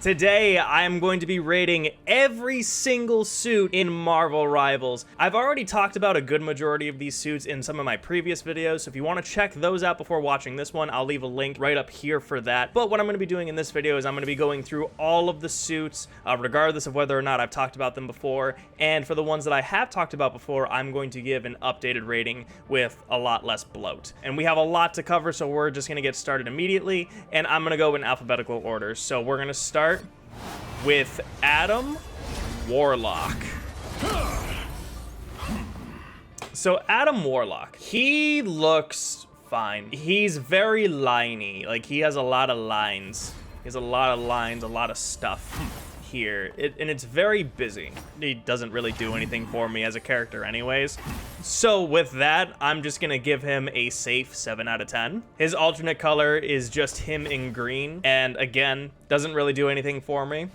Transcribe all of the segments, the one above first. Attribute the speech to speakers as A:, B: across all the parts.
A: Today, I'm going to be rating every single suit in Marvel Rivals. I've already talked about a good majority of these suits in some of my previous videos, so if you want to check those out before watching this one, I'll leave a link right up here for that. But what I'm going to be doing in this video is I'm going to be going through all of the suits, regardless of whether or not I've talked about them before, and for the ones that I have talked about before, I'm going to give an updated rating with a lot less bloat. And we have a lot to cover, so we're just going to get started immediately, and I'm going to go in alphabetical order. So we're going to start with Adam Warlock. So Adam Warlock, he looks fine. He's very liney, like he has a lot of lines. He has a lot of lines, a lot of stuff here, and it's very busy. He doesn't really do anything for me as a character anyways. So with that, I'm just gonna give him a safe 7 out of 10. His alternate color is just him in green, and again, doesn't really do anything for me.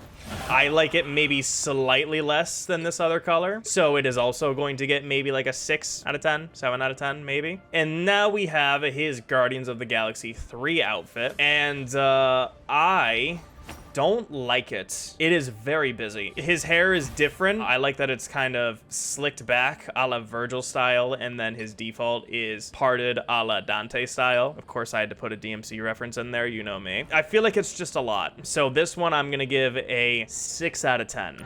A: I like it maybe slightly less than this other color, so it is also going to get maybe like a 6 out of 10, 7 out of 10 maybe. And now we have his Guardians of the Galaxy 3 outfit, and I don't like it. It is very busy. His hair is different. I like that it's kind of slicked back a la Virgil style, and then his default is parted a la Dante style. Of course, I had to put a DMC reference in there, you know me. I feel like it's just a lot. So this one I'm gonna give a 6 out of 10.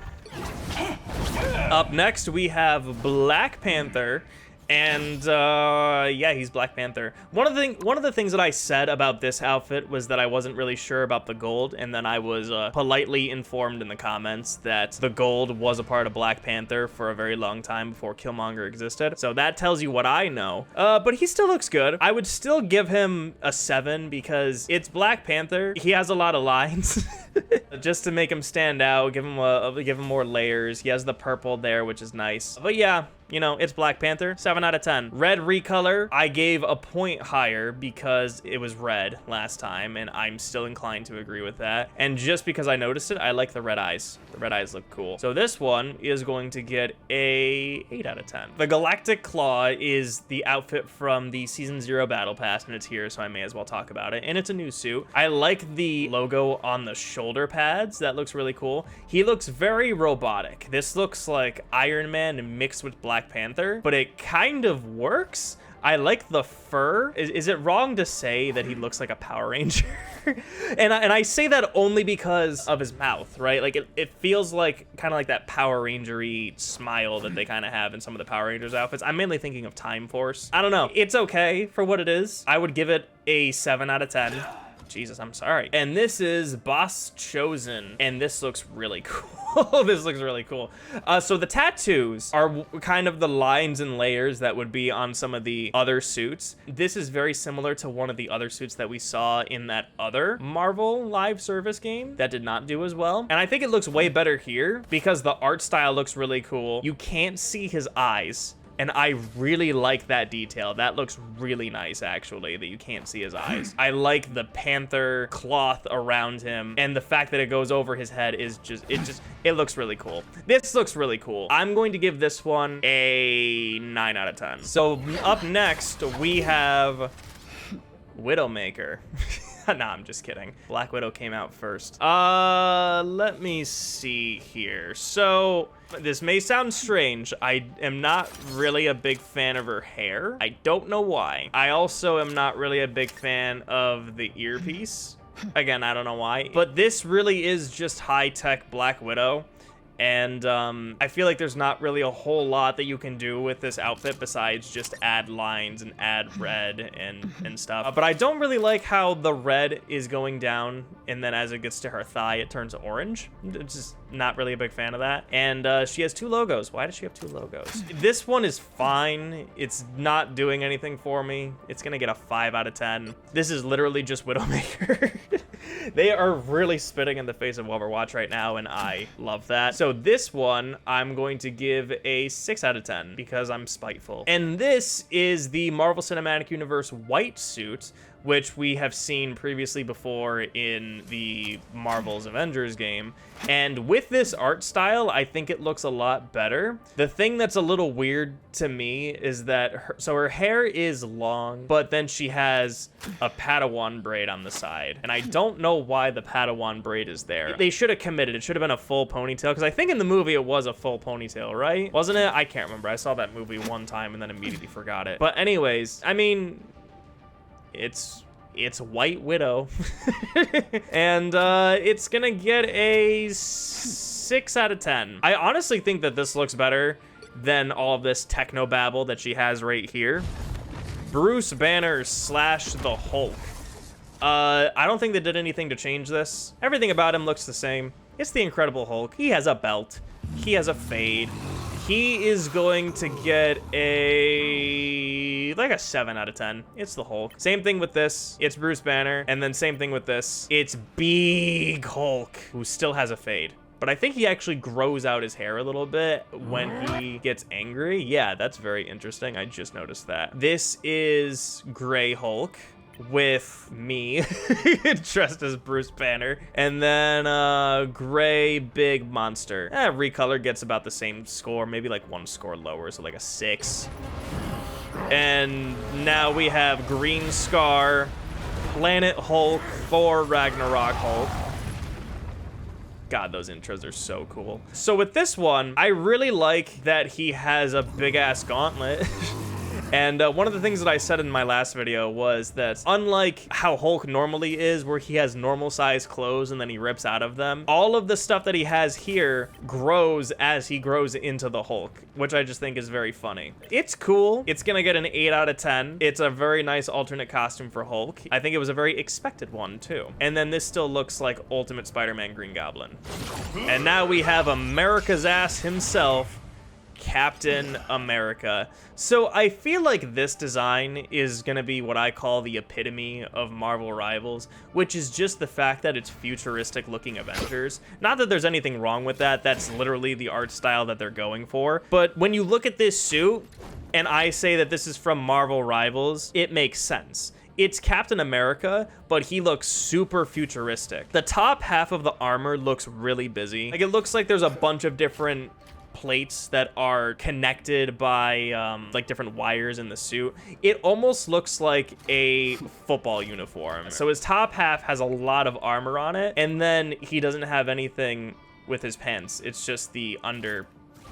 A: Up next, we have Black Panther. And yeah, he's Black Panther. One of the things that I said about this outfit was that I wasn't really sure about the gold, and then I was politely informed in the comments that the gold was a part of Black Panther for a very long time before Killmonger existed. So that tells you what I know. But he still looks good. I would still give him a 7 because it's Black Panther. He has a lot of lines. Just to make him stand out, give him more layers. He has the purple there, which is nice. But yeah, you know, it's Black Panther, 7 out of 10. Red recolor, I gave a point higher because it was red last time, and I'm still inclined to agree with that. And just because I noticed it, I like the red eyes. The red eyes look cool. So this one is going to get a 8 out of 10. The Galactic Claw is the outfit from the Season 0 Battle Pass, and it's here, so I may as well talk about it. And it's a new suit. I like the logo on the shoulder pads. That looks really cool. He looks very robotic. This looks like Iron Man mixed with Black Panther, but it kind of works. I like the fur. Is it wrong to say that he looks like a Power Ranger? and I say that only because of his mouth, right? Like it feels like kind of like that Power Ranger-y smile that they kind of have in some of the Power Rangers outfits. I'm mainly thinking of Time Force. I don't know. It's okay for what it is. I would give it a 7 out of 10. Jesus, I'm sorry. And this is Bast Chosen, and this looks really cool. This looks really cool. So the tattoos are kind of the lines and layers that would be on some of the other suits. This is very similar to one of the other suits that we saw in that other Marvel live service game that did not do as well. And I think it looks way better here because the art style looks really cool. You can't see his eyes, and I really like that detail. That looks really nice, actually, that you can't see his eyes. I like the panther cloth around him, and the fact that it goes over his head is it looks really cool. This looks really cool. I'm going to give this one a 9 out of 10. So up next, we have Widowmaker. Nah, I'm just kidding. Black Widow came out first. Let me see here. So this may sound strange. I am not really a big fan of her hair. I don't know why. I also am not really a big fan of the earpiece. Again, I don't know why. But this really is just high-tech Black Widow. And I feel like there's not really a whole lot that you can do with this outfit besides just add lines and add red and stuff. But I don't really like how the red is going down, and then as it gets to her thigh, it turns orange. It's just not really a big fan of that. And she has 2 logos. Why does she have 2 logos? This one is fine. It's not doing anything for me. It's gonna get a 5 out of 10. This is literally just Widowmaker. They are really spitting in the face of Overwatch right now, and I love that. So this one, I'm going to give a 6 out of 10 because I'm spiteful. And this is the Marvel Cinematic Universe white suit which we have seen previously before in the Marvel's Avengers game. And with this art style, I think it looks a lot better. The thing that's a little weird to me is that her hair is long, but then she has a Padawan braid on the side. And I don't know why the Padawan braid is there. They should have committed. It should have been a full ponytail, because I think in the movie it was a full ponytail, right? Wasn't it? I can't remember. I saw that movie one time and then immediately forgot it. But anyways, I mean, it's White Widow. And it's gonna get a 6 out of 10. I honestly think that this looks better than all of this technobabble that she has right here. Bruce Banner / the Hulk. I don't think they did anything to change this. Everything about him looks the same. It's the Incredible Hulk. He has a belt. He has a fade. He is going to get like a 7 out of 10. It's the Hulk. Same thing with this. It's Bruce Banner. And then same thing with this. It's Big Hulk, who still has a fade. But I think he actually grows out his hair a little bit when he gets angry. Yeah, that's very interesting. I just noticed that. This is Gray Hulk with me dressed as Bruce Banner, and then Gray Big Monster. Recolor gets about the same score, maybe like 1 score lower, so like a 6. And now we have Green Scar, Planet Hulk, Thor Ragnarok Hulk. God, those intros are so cool. So with this one, I really like that he has a big ass gauntlet. And one of the things that I said in my last video was that unlike how Hulk normally is, where he has normal size clothes and then he rips out of them, all of the stuff that he has here grows as he grows into the Hulk, which I just think is very funny. It's cool. It's gonna get an 8 out of 10. It's a very nice alternate costume for Hulk. I think it was a very expected one too. And then this still looks like Ultimate Spider-Man Green Goblin. And now we have America's ass himself, Captain America. So I feel like this design is gonna be what I call the epitome of Marvel Rivals, which is just the fact that it's futuristic looking Avengers. Not that there's anything wrong with that, that's literally the art style that they're going for. But when you look at this suit, and I say that this is from Marvel Rivals, it makes sense. It's Captain America, but he looks super futuristic. The top half of the armor looks really busy. Like, it looks like there's a bunch of different plates that are connected by like different wires in the suit. It almost looks like a football uniform. So his top half has a lot of armor on it, and then he doesn't have anything with his pants. It's just the under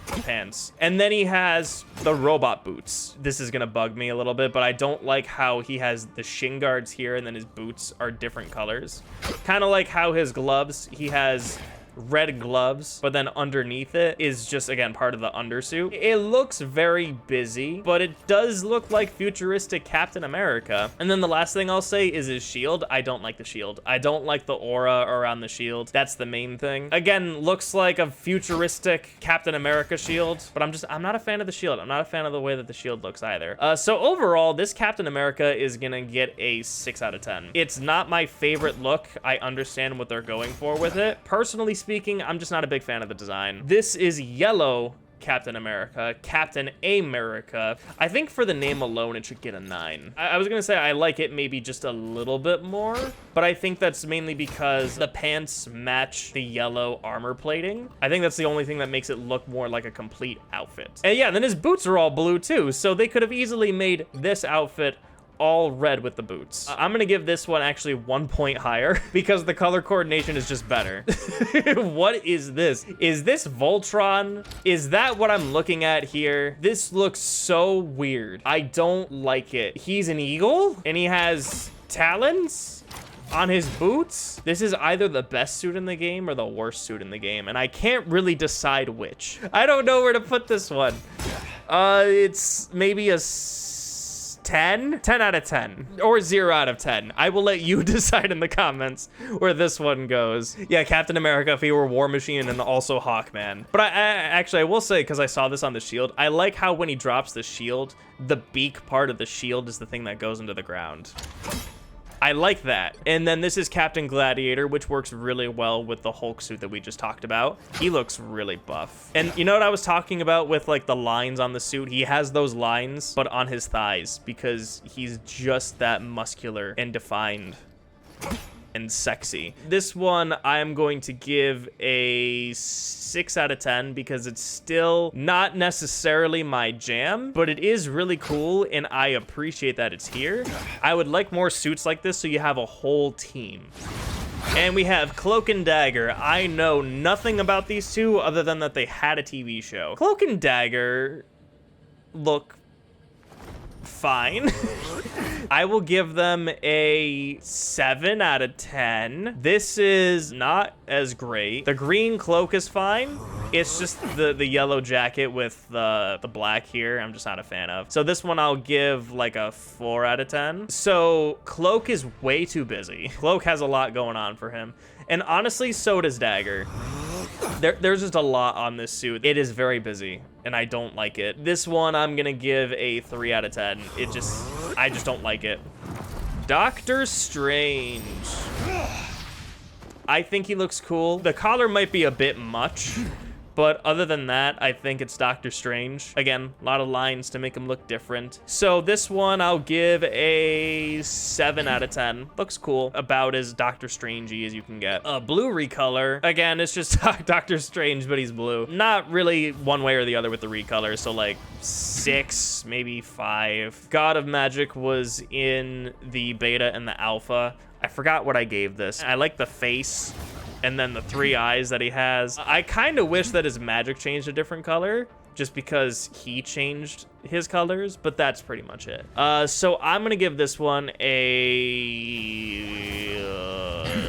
A: pants. And then he has the robot boots. This is gonna bug me a little bit, but I don't like how he has the shin guards here and then his boots are different colors. Kind of like how his gloves, he has red gloves, but then underneath it is just, again, part of the undersuit. It looks very busy, but it does look like futuristic Captain America. And then the last thing I'll say is his shield. I don't like the shield. I don't like the aura around the shield. That's the main thing. Again, looks like a futuristic Captain America shield, but I'm not a fan of the shield. I'm not a fan of the way that the shield looks either. So overall, this Captain America is gonna get a 6 out of 10. It's not my favorite look. I understand what they're going for with it. Personally speaking, I'm just not a big fan of the design. This is yellow Captain America, Captain A.I.M.erica. I think for the name alone, it should get a 9. I was gonna say I like it maybe just a little bit more, but I think that's mainly because the pants match the yellow armor plating. I think that's the only thing that makes it look more like a complete outfit. And yeah, then his boots are all blue too, so they could have easily made this outfit all red with the boots. I'm gonna give this one actually 1 point higher because the color coordination is just better. What is this? Is this Voltron? Is that what I'm looking at here? This looks so weird. I don't like it. He's an eagle and he has talons on his boots. This is either the best suit in the game or the worst suit in the game, and I can't really decide which. I don't know where to put this one. It's maybe a 10 out of 10 or 0 out of 10. I will let you decide in the comments where this one goes. Yeah, Captain America if he were War Machine and also Hawkman. But I will say, because I saw this on the shield, I like how when he drops the shield, the beak part of the shield is the thing that goes into the ground. I like that. And then this is Captain Gladiator, which works really well with the Hulk suit that we just talked about. He looks really buff. And you know what I was talking about with like the lines on the suit? He has those lines, but on his thighs because he's just that muscular and defined and sexy. This one I'm going to give a 6 out of 10 because it's still not necessarily my jam, but it is really cool and I appreciate that it's here. I would like more suits like this so you have a whole team. And we have Cloak and Dagger. I know nothing about these two other than that they had a TV show. Cloak and Dagger look fine. I will give them a 7 out of 10. This is not as great. The green cloak is fine. It's just the yellow jacket with the black here I'm just not a fan of. So this one I'll give like a 4 out of 10. So Cloak is way too busy. Cloak has a lot going on for him. And honestly, so does Dagger. There's just a lot on this suit. It is very busy, and I don't like it. This one, I'm gonna give a 3 out of 10. I just don't like it. Doctor Strange. I think he looks cool. The collar might be a bit much, but other than that, I think it's Doctor Strange. Again, a lot of lines to make him look different. So this one, I'll give a 7 out of 10. Looks cool. About as Doctor Strangey as you can get. A blue recolor. Again, it's just Doctor Strange, but he's blue. Not really one way or the other with the recolor, so like 6, maybe 5. God of Magik was in the beta and the alpha. I forgot what I gave this. I like the face and then the 3 eyes that he has. I kind of wish that his magic changed a different color just because he changed his colors, but that's pretty much it. So I'm gonna give this one a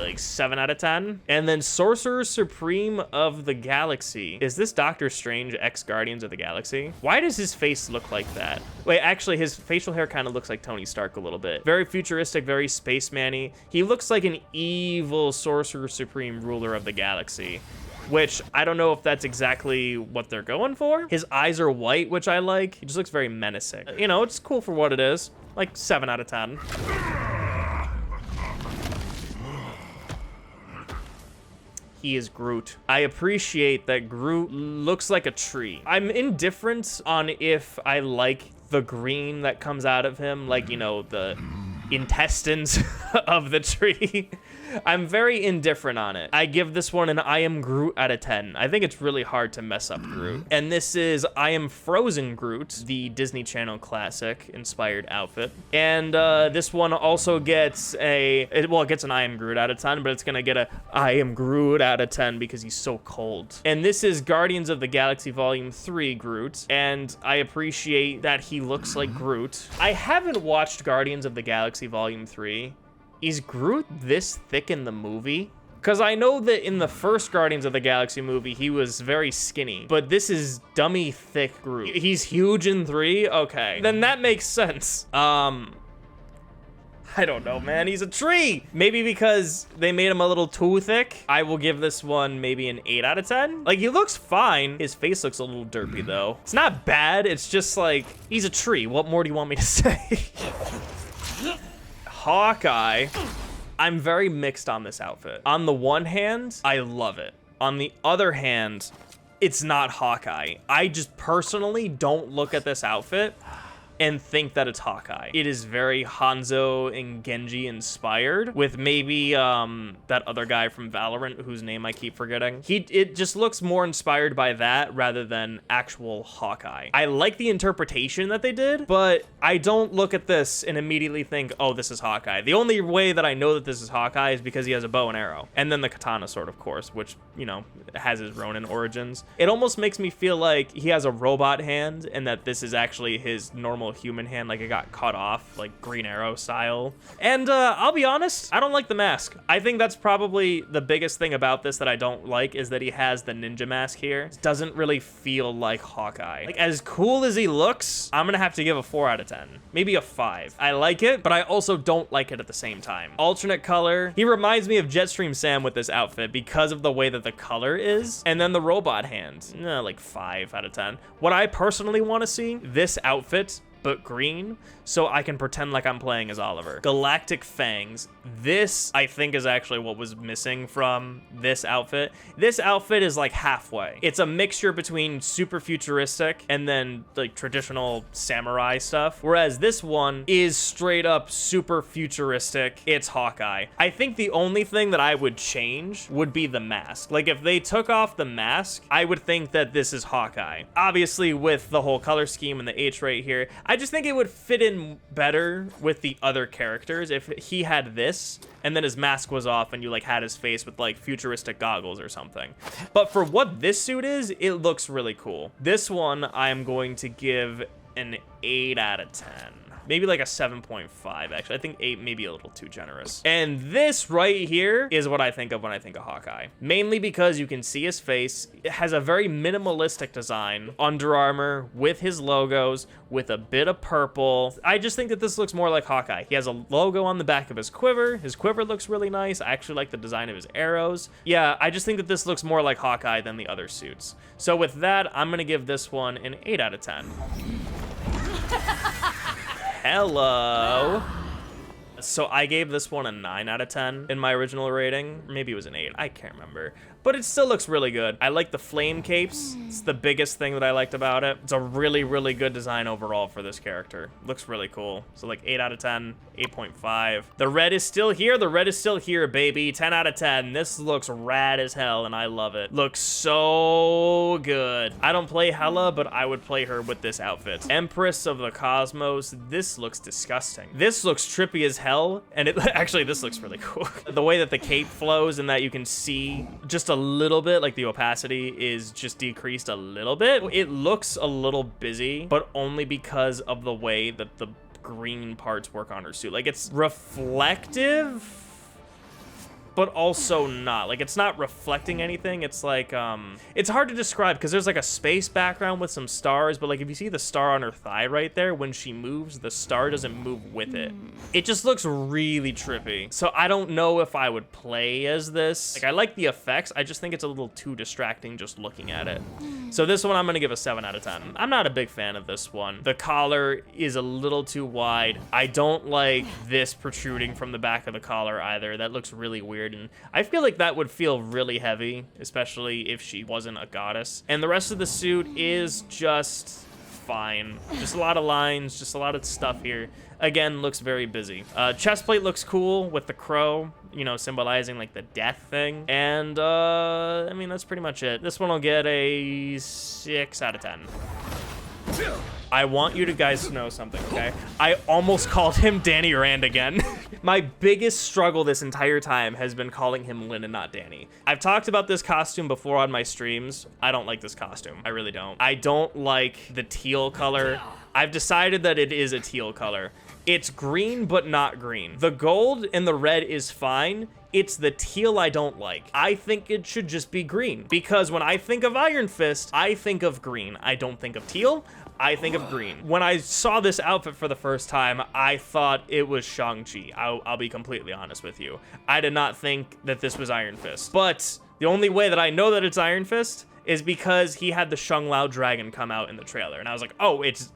A: like 7 out of 10. And then Sorcerer Supreme of the Galaxy. Is this Doctor Strange X Guardians of the Galaxy? Why does his face look like that? Wait, actually his facial hair kind of looks like Tony Stark a little bit. Very futuristic, very spaceman-y. He looks like an evil Sorcerer Supreme ruler of the galaxy, which I don't know if that's exactly what they're going for. His eyes are white, which I like. He just looks very menacing. You know, it's cool for what it is. Like 7 out of 10. He is Groot. I appreciate that Groot looks like a tree. I'm indifferent on if I like the green that comes out of him, like, you know, the intestines of the tree. I'm very indifferent on it. I give this one an I Am Groot out of 10. I think it's really hard to mess up Groot. And this is I Am Frozen Groot, the Disney Channel classic inspired outfit. And this one also gets it gets an I Am Groot out of 10, but it's gonna get a I Am Groot out of 10 because he's so cold. And this is Guardians of the Galaxy Volume 3 Groot, and I appreciate that he looks like Groot. I haven't watched Guardians of the Galaxy Volume 3. Is Groot this thick in the movie? Because I know that in the first Guardians of the Galaxy movie, he was very skinny, but this is dummy thick Groot. He's huge in 3? Okay, then that makes sense. I don't know, man. He's a tree. Maybe because they made him a little too thick. I will give this one maybe an 8 out of 10. Like, he looks fine. His face looks a little derpy, though. It's not bad. It's just like, he's a tree. What more do you want me to say? Hawkeye. I'm very mixed on this outfit. On the one hand, I love it. On the other hand, it's not Hawkeye. I just personally don't look at this outfit and think that it's Hawkeye. It is very Hanzo and Genji inspired, with maybe that other guy from Valorant whose name I keep forgetting. It just looks more inspired by that rather than actual Hawkeye. I like the interpretation that they did, but I don't look at this and immediately think, oh, this is Hawkeye. The only way that I know that this is Hawkeye is because he has a bow and arrow. And then the katana sword, of course, which, you know, has his Ronin origins. It almost makes me feel like he has a robot hand and that this is actually his normal human hand, like it got cut off, like Green Arrow style. And I'll be honest, I don't like the mask. I think that's probably the biggest thing about this that I don't like, is that he has the ninja mask here. It doesn't really feel like Hawkeye. Like, as cool as he looks, I'm gonna have to give a 4 out of 10. Maybe a 5. I like it, but I also don't like it at the same time. Alternate color. He reminds me of Jetstream Sam with this outfit because of the way that the color is. And then the robot hand. Like 5 out of 10. What I personally want to see, this outfit but green, so I can pretend like I'm playing as Oliver. Galactic fangs. This, I think, is actually what was missing from this outfit. This outfit is like halfway. It's a mixture between super futuristic and then like traditional samurai stuff, whereas this one is straight up super futuristic. It's Hawkeye. I think the only thing that I would change would be the mask. Like if they took off the mask, I would think that this is Hawkeye. Obviously with the whole color scheme and the H right here, I just think it would fit in better with the other characters if he had this and then his mask was off and you like had his face with like futuristic goggles or something. But for what this suit is, it looks really cool. This one I'm going to give an 8 out of 10. Maybe like a 7.5, actually. I think 8 may be a little too generous. And this right here is what I think of when I think of Hawkeye. Mainly because you can see his face. It has a very minimalistic design. Under Armour with his logos, with a bit of purple. I just think that this looks more like Hawkeye. He has a logo on the back of his quiver. His quiver looks really nice. I actually like the design of his arrows. Yeah, I just think that this looks more like Hawkeye than the other suits. So with that, I'm gonna give this one an 8 out of 10. Hello. So I gave this one a 9 out of 10 in my original rating. Maybe it was an 8, I can't remember. But it still looks really good. I like the flame capes. It's the biggest thing that I liked about it. It's a really, really good design overall for this character. Looks really cool. So like 8 out of 10, 8.5. The red is still here. The red is still here, baby. 10 out of 10. This looks rad as hell, and I love it. Looks so good. I don't play Hela, but I would play her with this outfit. Empress of the Cosmos. This looks disgusting. This looks trippy as hell, and it actually, this looks really cool. The way that the cape flows and that you can see just a little bit, like the opacity is just decreased a little bit. It looks a little busy, but only because of the way that the green parts work on her suit. Like it's reflective, but also not. Like it's not reflecting anything. It's like, it's hard to describe because there's like a space background with some stars, but like if you see the star on her thigh right there, when she moves, the star doesn't move with it. It just looks really trippy. So I don't know if I would play as this. Like I like the effects. I just think it's a little too distracting just looking at it. So this one I'm gonna give a 7 out of 10. I'm not a big fan of this one. The collar is a little too wide. I don't like this protruding from the back of the collar either. That looks really weird. And I feel like that would feel really heavy, especially if she wasn't a goddess. And the rest of the suit is just fine. Just a lot of lines, just a lot of stuff here. Again, looks very busy. Chest plate looks cool with the crow, you know, symbolizing like the death thing. And I mean, that's pretty much it. This one will get a 6 out of 10. I want you to guys to know something, okay? I almost called him Danny Rand again. My biggest struggle this entire time has been calling him Lynn and not Danny. I've talked about this costume before on my streams. I don't like this costume. I really don't. I don't like the teal color. I've decided that it is a teal color. It's green, but not green. The gold and the red is fine. It's the teal I don't like. I think it should just be green because when I think of Iron Fist, I think of green. I don't think of teal. I think of green. When I saw this outfit for the first time, I thought it was Shang-Chi. I'll be completely honest with you. I did not think that this was Iron Fist. But the only way that I know that it's Iron Fist is because he had the Shang Lao dragon come out in the trailer. And I was like, oh, it's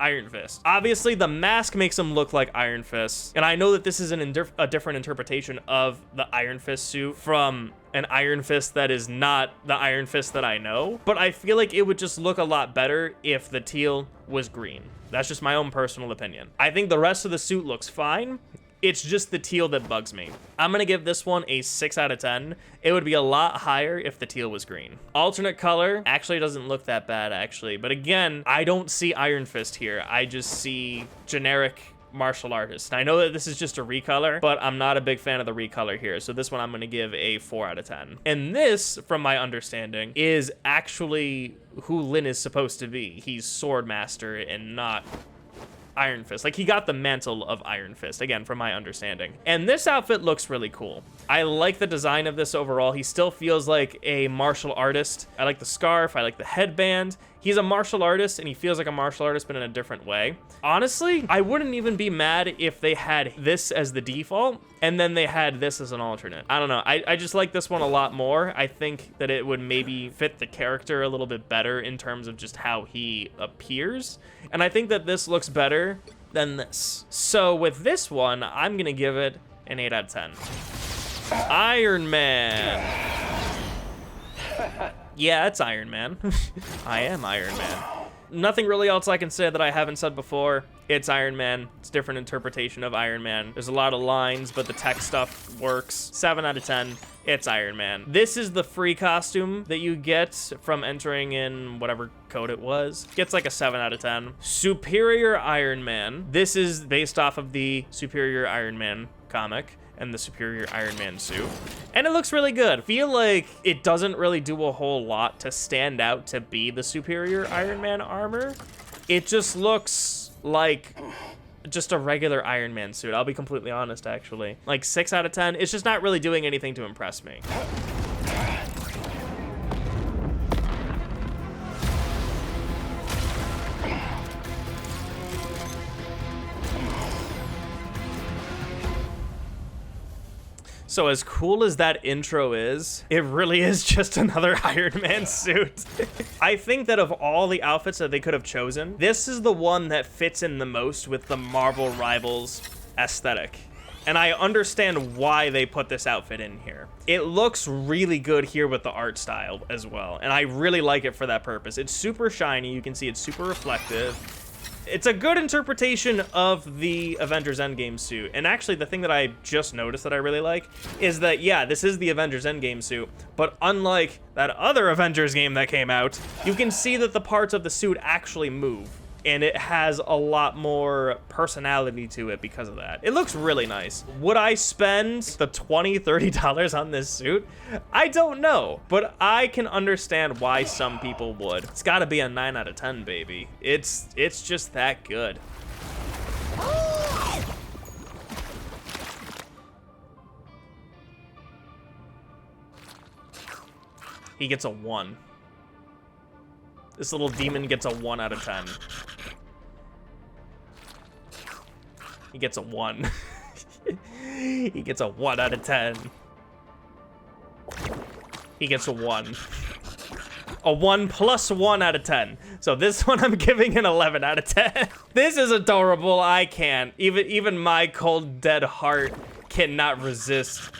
A: Iron Fist. Obviously, the mask makes him look like Iron Fist. And I know that this is a different interpretation of the Iron Fist suit from an Iron Fist that is not the Iron Fist that I know. But I feel like it would just look a lot better if the teal was green. That's just my own personal opinion. I think the rest of the suit looks fine. It's just the teal that bugs me. I'm gonna give this one a 6 out of 10. It would be a lot higher if the teal was green. Alternate color actually doesn't look that bad, actually. But again, I don't see Iron Fist here. I just see generic martial artist. I know that this is just a recolor, but I'm not a big fan of the recolor here. So this one I'm gonna give a 4 out of 10. And this, from my understanding, is actually who Lin is supposed to be. He's Sword Master and not Iron Fist. Like, he got the mantle of Iron Fist, again, from my understanding. And this outfit looks really cool. I like the design of this overall. He still feels like a martial artist. I like the scarf. I like the headband. He's a martial artist, and he feels like a martial artist, but in a different way. Honestly, I wouldn't even be mad if they had this as the default, and then they had this as an alternate. I don't know. I just like this one a lot more. I think that it would maybe fit the character a little bit better in terms of just how he appears. And I think that this looks better than this. So with this one, I'm gonna give it an 8 out of 10. Iron Man. Yeah, it's Iron Man. I am Iron Man. Nothing really else I can say that I haven't said before. It's Iron Man. It's a different interpretation of Iron Man. There's a lot of lines, but the tech stuff works. 7 out of 10. It's Iron Man. This is the free costume that you get from entering in whatever code it was. Gets like a 7 out of 10. Superior Iron Man. This is based off of the Superior Iron Man comic and the Superior Iron Man suit. And it looks really good. I feel like it doesn't really do a whole lot to stand out to be the Superior Iron Man armor. It just looks like just a regular Iron Man suit. I'll be completely honest, actually. Like 6 out of 10. It's just not really doing anything to impress me. So as cool as that intro is, it really is just another Iron Man suit. I think that of all the outfits that they could have chosen, this is the one that fits in the most with the Marvel Rivals aesthetic. And I understand why they put this outfit in here. It looks really good here with the art style as well. And I really like it for that purpose. It's super shiny. You can see it's super reflective. It's a good interpretation of the Avengers Endgame suit. And actually, the thing that I just noticed that I really like is that, yeah, this is the Avengers Endgame suit, but unlike that other Avengers game that came out, you can see that the parts of the suit actually move. And it has a lot more personality to it because of that. It looks really nice. Would I spend the $20, $30 on this suit? I don't know, but I can understand why some people would. It's gotta be a 9 out of 10, baby. It's just that good. He gets a 1. This little demon gets a 1 out of 10. He gets a 1. He gets a 1 out of 10. He gets a 1. A 1 plus 1 out of 10. So this one I'm giving an 11 out of 10. This is adorable. I can't. Even my cold, dead heart cannot resist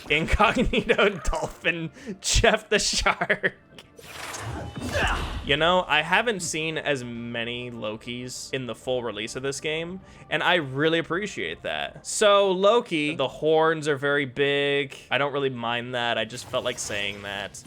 A: Incognito Dolphin Jeff the Shark. You know, I haven't seen as many Lokis in the full release of this game, and I really appreciate that. So Loki, the horns are very big. I don't really mind that. I just felt like saying that.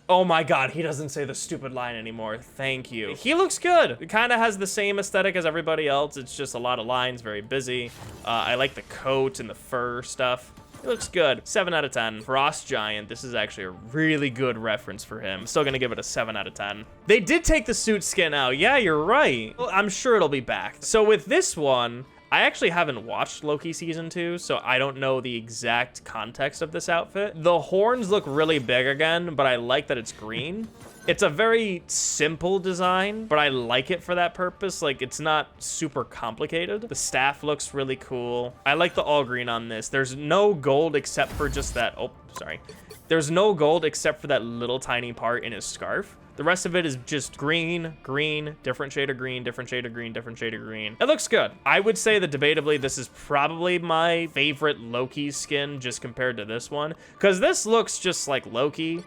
A: Oh my God, he doesn't say the stupid line anymore. Thank you. He looks good. It kind of has the same aesthetic as everybody else. It's just a lot of lines, very busy. I like the coat and the fur stuff. It looks good. 7 out of 10. Frost Giant. This is actually a really good reference for him. Still gonna give it a 7 out of 10. They did take the suit skin out. Yeah, you're right. Well, I'm sure it'll be back. So with this one, I actually haven't watched Loki season 2, so I don't know the exact context of this outfit. The horns look really big again, but I like that it's green. It's a very simple design, but I like it for that purpose. Like, it's not super complicated. The staff looks really cool. I like the all green on this. There's no gold except for just that. Oh, sorry. There's no gold except for that little tiny part in his scarf. The rest of it is just green, green, different shade of green, different shade of green, different shade of green. It looks good. I would say that debatably, this is probably my favorite Loki skin just compared to this one, because this looks just like Loki,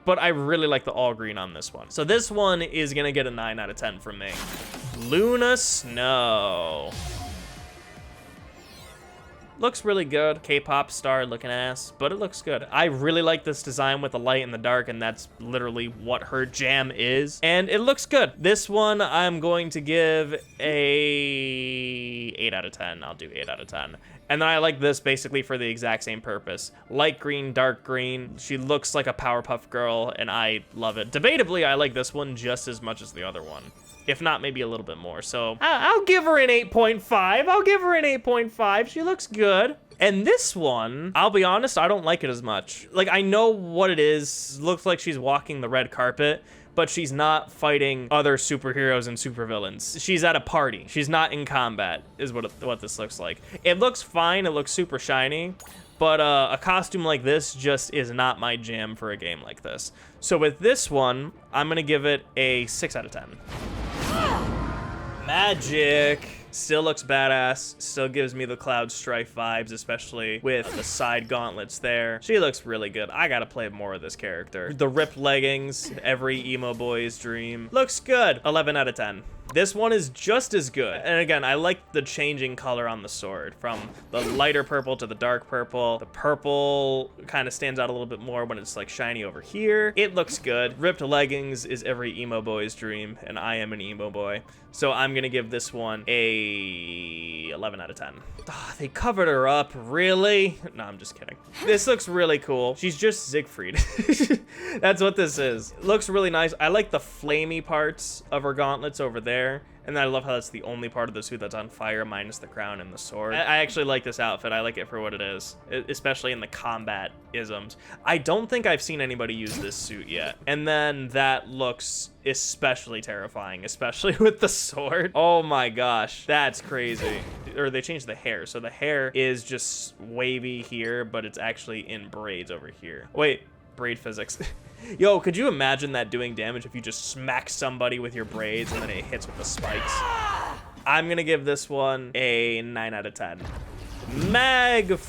A: but I really like the all green on this one. So this one is gonna get a 9 out of 10 from me. Luna Snow. Looks really good. K-pop star looking ass, but it looks good. I really like this design with the light and the dark, and that's literally what her jam is. And it looks good. This one I'm going to give a 8 out of 10. I'll do 8 out of 10. And then I like this basically for the exact same purpose. Light green, dark green. She looks like a Powerpuff Girl, and I love it. Debatably, I like this one just as much as the other one. If not, maybe a little bit more. So I'll give her an 8.5. I'll give her an 8.5. She looks good. And this one, I'll be honest, I don't like it as much. Like, I know what it is. Looks like she's walking the red carpet, but she's not fighting other superheroes and supervillains. She's at a party. She's not in combat, is what this looks like. It looks fine. It looks super shiny. But a costume like this just is not my jam for a game like this. So with this one, I'm going to give it a 6 out of 10. Magik still looks badass, still gives me the Cloud Strife vibes, especially with the side gauntlets there. She looks really good. I gotta play more of this character. The ripped leggings, every emo boy's dream. Looks good. 11 out of 10. This one is just as good. And again, I like the changing color on the sword from the lighter purple to the dark purple. The purple kind of stands out a little bit more when it's like shiny over here. It looks good. Ripped leggings is every emo boy's dream, and I am an emo boy. So I'm gonna give this one a 11 out of 10. Oh, they covered her up, really? No, I'm just kidding. This looks really cool. She's just Siegfried. That's what this is. Looks really nice. I like the flamey parts of her gauntlets over there. And I love how that's the only part of the suit that's on fire, minus the crown and the sword. I actually like this outfit. I like it for what it is, especially in the combat isms. I don't think I've seen anybody use this suit yet. And then that looks especially terrifying, especially with the sword. Oh my gosh, that's crazy. Or they changed the hair. So the hair is just wavy here, but it's actually in braids over here. Wait, braid physics. Yo, could you imagine that doing damage if you just smack somebody with your braids and then it hits with the spikes? I'm gonna give this one a 9 out of 10. Magneto!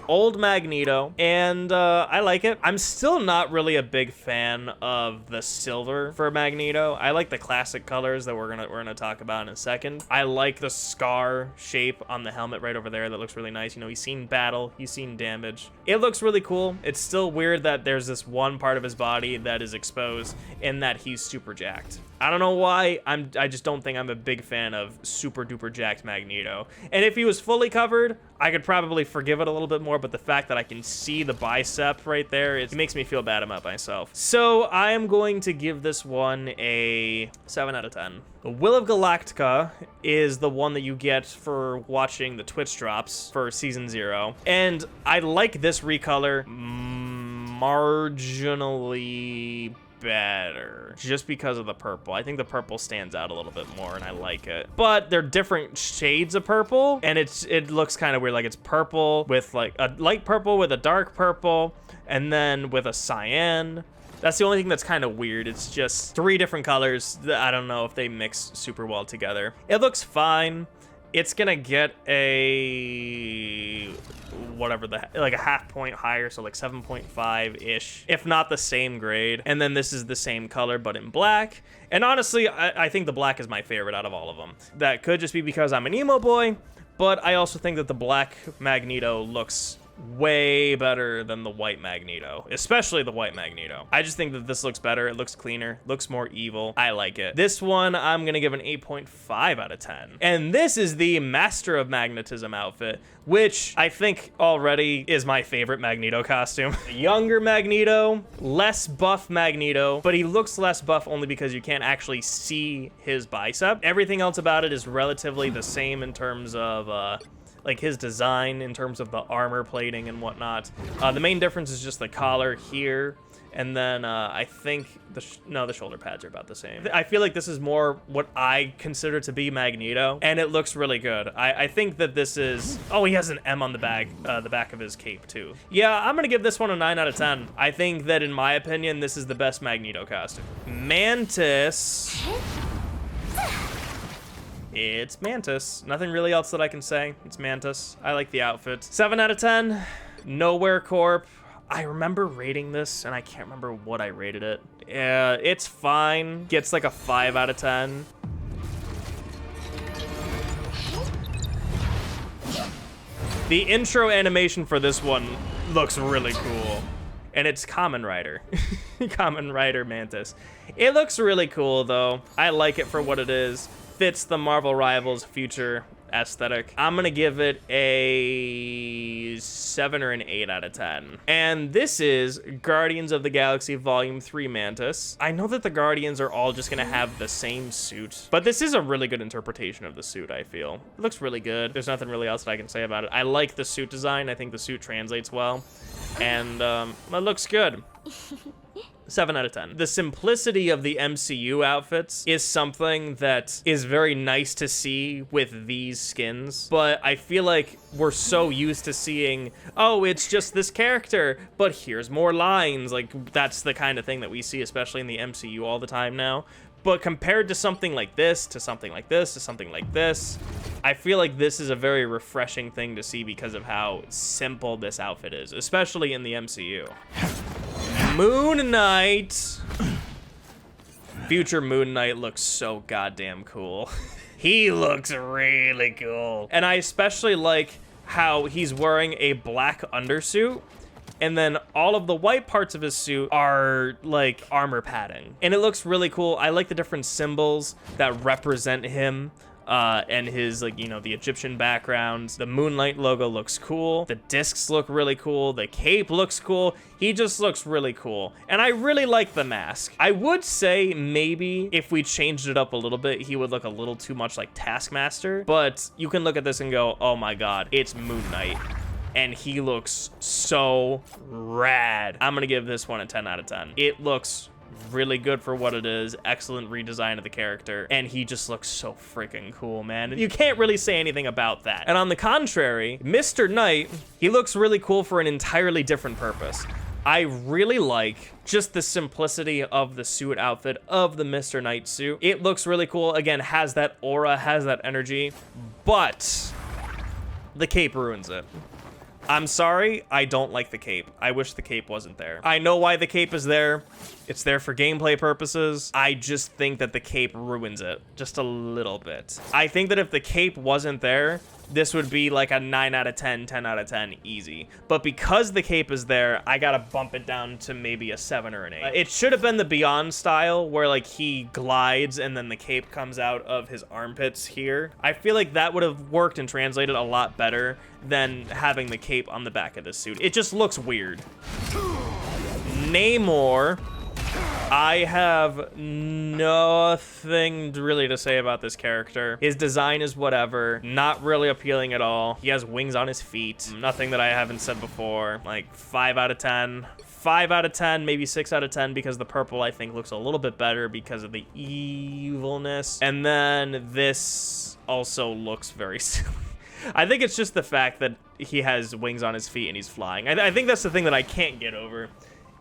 A: Old Magneto, and I like it. I'm still not really a big fan of the silver for Magneto. I like the classic colors that we're gonna talk about in a second. I like the scar shape on the helmet right over there. That looks really nice. You know, he's seen battle, he's seen damage. It looks really cool. It's still weird that there's this one part of his body that is exposed and that he's super jacked. I don't know why. I just don't think I'm a big fan of super duper jacked Magneto. And if he was fully covered, I could probably forgive it a little bit more, but the fact that I can see the bicep right there, it makes me feel bad about myself. So I am going to give this one a 7 out of 10. The Will of Galactica is the one that you get for watching the Twitch drops for Season 0. And I like this recolor marginally better just because of the purple. I think the purple stands out a little bit more and I like it, but they're different shades of purple and it looks kind of weird. Like it's purple with like a light purple with a dark purple and then with a cyan. That's the only thing that's kind of weird. It's just 3 different colors that I don't know if they mix super well together. It looks fine. It's gonna get a whatever like a half point higher, so like 7.5-ish, if not the same grade. And then this is the same color but in black. And honestly, I think the black is my favorite out of all of them. That could just be because I'm an emo boy, but I also think that the black Magneto looks way better than the white Magneto, especially the white Magneto. I just think that this looks better. It looks cleaner, looks more evil. I like it. This one, I'm gonna give an 8.5 out of 10. And this is the Master of Magnetism outfit, which I think already is my favorite Magneto costume. Younger Magneto, less buff Magneto, but he looks less buff only because you can't actually see his bicep. Everything else about it is relatively the same in terms of like his design, in terms of the armor plating and whatnot. The main difference is just the collar here, and then I think the shoulder pads are about the same. I feel like this is more what I consider to be Magneto, and it looks really good. I think that this is, oh, he has an M on the back of his cape too. Yeah, I'm gonna give this one a 9 out of 10. I think that in my opinion, this is the best Magneto costume. Mantis. It's Mantis. Nothing really else that I can say. It's Mantis. I like the outfit. 7 out of 10. Nowhere Corp. I remember rating this, and I can't remember what I rated it. Yeah, it's fine. Gets like a 5 out of 10. The intro animation for this one looks really cool. And it's Kamen Rider. Kamen Rider Mantis. It looks really cool, though. I like it for what it is. Fits the Marvel Rivals future aesthetic. I'm gonna give it a 7 or an 8 out of 10. And this is Guardians of the Galaxy Volume 3 Mantis. I know that the Guardians are all just gonna have the same suit, but this is a really good interpretation of the suit, I feel. It looks really good. There's nothing really else that I can say about it. I like the suit design. I think the suit translates well. And it looks good. 7 out of 10. The simplicity of the MCU outfits is something that is very nice to see with these skins, but I feel like we're so used to seeing, oh, it's just this character, but here's more lines. Like, that's the kind of thing that we see, especially in the MCU all the time now. But compared to something like this, to something like this, to something like this, I feel like this is a very refreshing thing to see because of how simple this outfit is, especially in the MCU. Moon Knight. Future Moon Knight looks so goddamn cool. He looks really cool. And I especially like how he's wearing a black undersuit, and then all of the white parts of his suit are like armor padding. And it looks really cool. I like the different symbols that represent him. And his, like, you know, the Egyptian backgrounds. The Moonlight logo looks cool. The discs look really cool. The cape looks cool. He just looks really cool. And I really like the mask. I would say maybe if we changed it up a little bit, he would look a little too much like Taskmaster. But you can look at this and go, oh my God, it's Moon Knight. And he looks so rad. I'm gonna give this one a 10 out of 10. It looks really good for what it is. Excellent redesign of the character, and he just looks so freaking cool, man. You can't really say anything about that. And on the contrary, Mr. Knight, he looks really cool for an entirely different purpose. I really like just the simplicity of the suit outfit of the Mr. Knight suit. It looks really cool. Again, has that aura, has that energy, but the cape ruins it. I'm sorry, I don't like the cape. I wish the cape wasn't there. I know why the cape is there. It's there for gameplay purposes. I just think that the cape ruins it just a little bit. I think that if the cape wasn't there, this would be like a 9 out of 10, 10 out of 10, easy. But because the cape is there, I gotta bump it down to maybe a 7 or an 8. It should have been the Beyond style, where like he glides and then the cape comes out of his armpits here. I feel like that would have worked and translated a lot better than having the cape on the back of this suit. It just looks weird. Namor. I have nothing really to say about this character. His design is whatever, not really appealing at all. He has wings on his feet. Nothing that I haven't said before. Like 5 out of 10. 5 out of 10, maybe 6 out of 10, because the purple, I think, looks a little bit better because of the evilness. And then this also looks very silly. I think it's just the fact that he has wings on his feet and he's flying. I think that's the thing that I can't get over.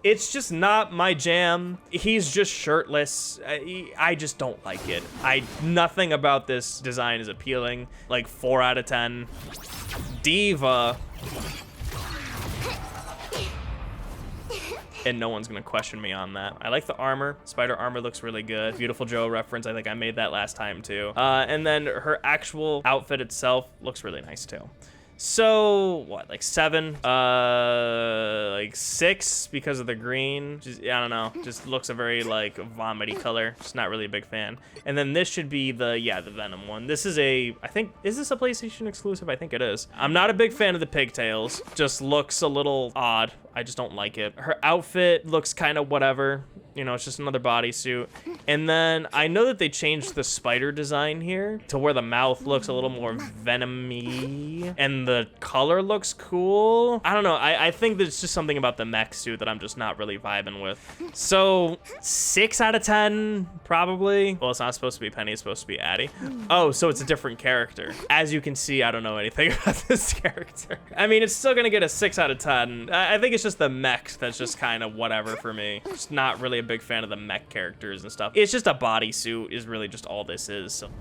A: It's just not my jam. He's just shirtless. I just don't like it. Nothing about this design is appealing. Like 4 out of 10. Diva. And no one's gonna question me on that. I like the armor. Spider armor looks really good. Beautiful Joe reference. I think I made that last time too. And then her actual outfit itself looks really nice too. So what, like 7, like 6 because of the green. Just, I don't know, just looks a very like vomity color. Just not really a big fan. And then this should be the Venom one. This is I think, is this a PlayStation exclusive? I think it is. I'm not a big fan of the pigtails. Just looks a little odd. I just don't like it. Her outfit looks kind of whatever. You know, it's just another bodysuit. And then I know that they changed the spider design here to where the mouth looks a little more venom-y and the color looks cool. I don't know. I think there's just something about the mech suit that I'm just not really vibing with. So 6 out of 10, probably. Well, it's not supposed to be Penny. It's supposed to be Addie. Oh, so it's a different character. As you can see, I don't know anything about this character. I mean, it's still gonna get a 6 out of 10. I think it's just the mech that's just kind of whatever for me. Just not really a big fan of the mech characters and stuff. It's just a bodysuit is really just all this is. So.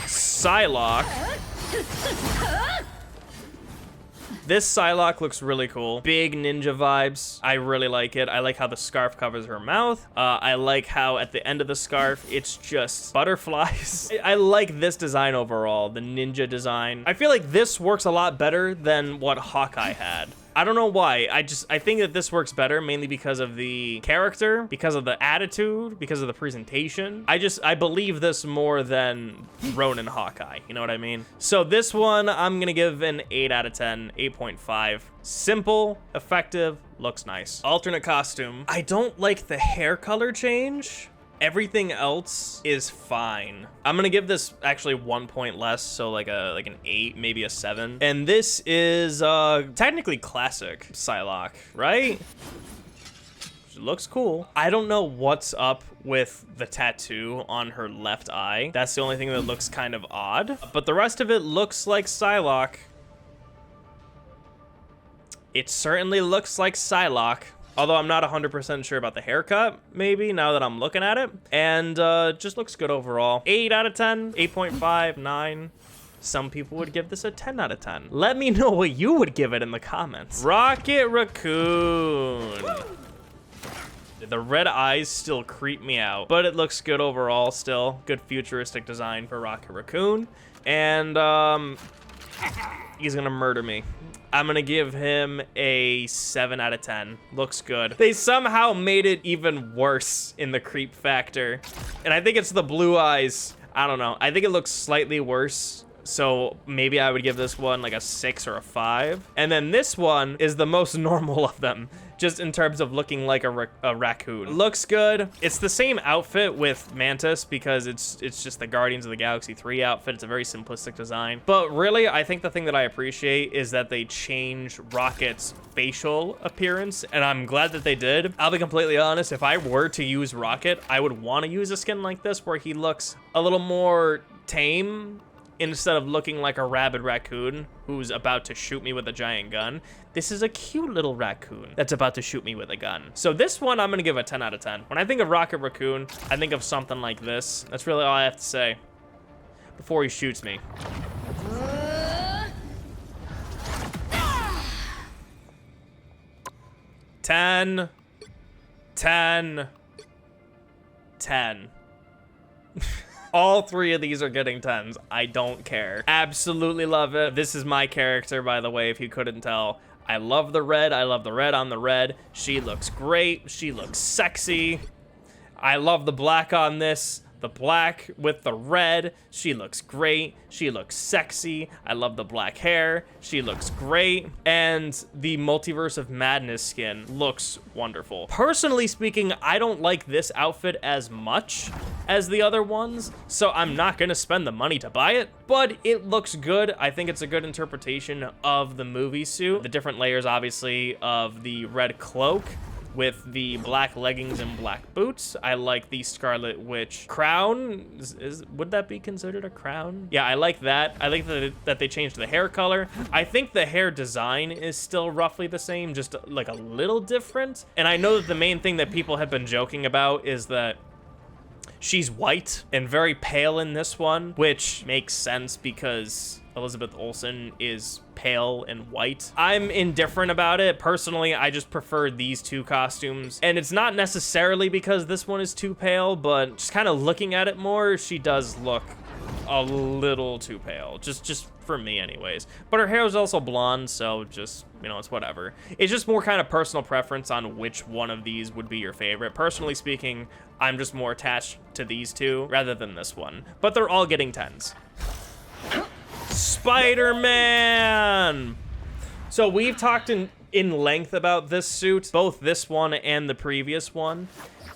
A: Psylocke. This Psylocke looks really cool. Big ninja vibes. I really like it. I like how the scarf covers her mouth. I like how at the end of the scarf, it's just butterflies. I like this design overall, the ninja design. I feel like this works a lot better than what Hawkeye had. I don't know why. I think that this works better mainly because of the character, because of the attitude, because of the presentation. I believe this more than Ronin Hawkeye. You know what I mean? So this one, I'm gonna give an 8 out of 10, 8.5. Simple, effective, looks nice. Alternate costume. I don't like the hair color change. Everything else is fine. I'm gonna give this actually 1 point less, so like an 8, maybe a 7. And this is technically classic Psylocke, right? She looks cool. I don't know what's up with the tattoo on her left eye. That's the only thing that looks kind of odd. But the rest of it looks like Psylocke. It certainly looks like Psylocke. Although I'm not 100% sure about the haircut, maybe, now that I'm looking at it. And just looks good overall. 8 out of 10, 8.5, 9. Some people would give this a 10 out of 10. Let me know what you would give it in the comments. Rocket Raccoon. The red eyes still creep me out, but it looks good overall still. Good futuristic design for Rocket Raccoon. And he's gonna murder me. I'm gonna give him a 7 out of 10. Looks good. They somehow made it even worse in the creep factor. And I think it's the blue eyes. I don't know. I think it looks slightly worse. So maybe I would give this one like a 6 or a 5. And then this one is the most normal of them, just in terms of looking like a raccoon. Looks good. It's the same outfit with Mantis because it's just the Guardians of the Galaxy 3 outfit. It's a very simplistic design. But really, I think the thing that I appreciate is that they change Rocket's facial appearance, and I'm glad that they did. I'll be completely honest, if I were to use Rocket, I would want to use a skin like this where he looks a little more tame, instead of looking like a rabid raccoon who's about to shoot me with a giant gun. This is a cute little raccoon that's about to shoot me with a gun. So this one, I'm gonna give a 10 out of 10. When I think of Rocket Raccoon, I think of something like this. That's really all I have to say before he shoots me. 10, 10, 10. All 3 of these are getting 10s. I don't care. Absolutely love it. This is my character, by the way, if you couldn't tell. I love the red. I love the red on the red. She looks great. She looks sexy. I love the black on this. The black with the red. She looks great. She looks sexy. I love the black hair. She looks great. And the Multiverse of Madness skin looks wonderful. Personally speaking, I don't like this outfit as much as the other ones, so I'm not gonna spend the money to buy it, but it looks good. I think it's a good interpretation of the movie suit. The different layers, obviously, of the red cloak with the black leggings and black boots. I like the Scarlet Witch crown. Would that be considered a crown? Yeah, I like that. I like that they changed the hair color. I think the hair design is still roughly the same, just like a little different. And I know that the main thing that people have been joking about is that she's white and very pale in this one, which makes sense because Elizabeth Olsen is pale and white. I'm indifferent about it. Personally, I just prefer these 2 costumes. And it's not necessarily because this one is too pale, but just kind of looking at it more, she does look a little too pale. Just for me anyways. But her hair is also blonde, so just, you know, it's whatever. It's just more kind of personal preference on which one of these would be your favorite. Personally speaking, I'm just more attached to these 2 rather than this one. But they're all getting 10s. Spider-Man! So we've talked in length about this suit, both this one and the previous one.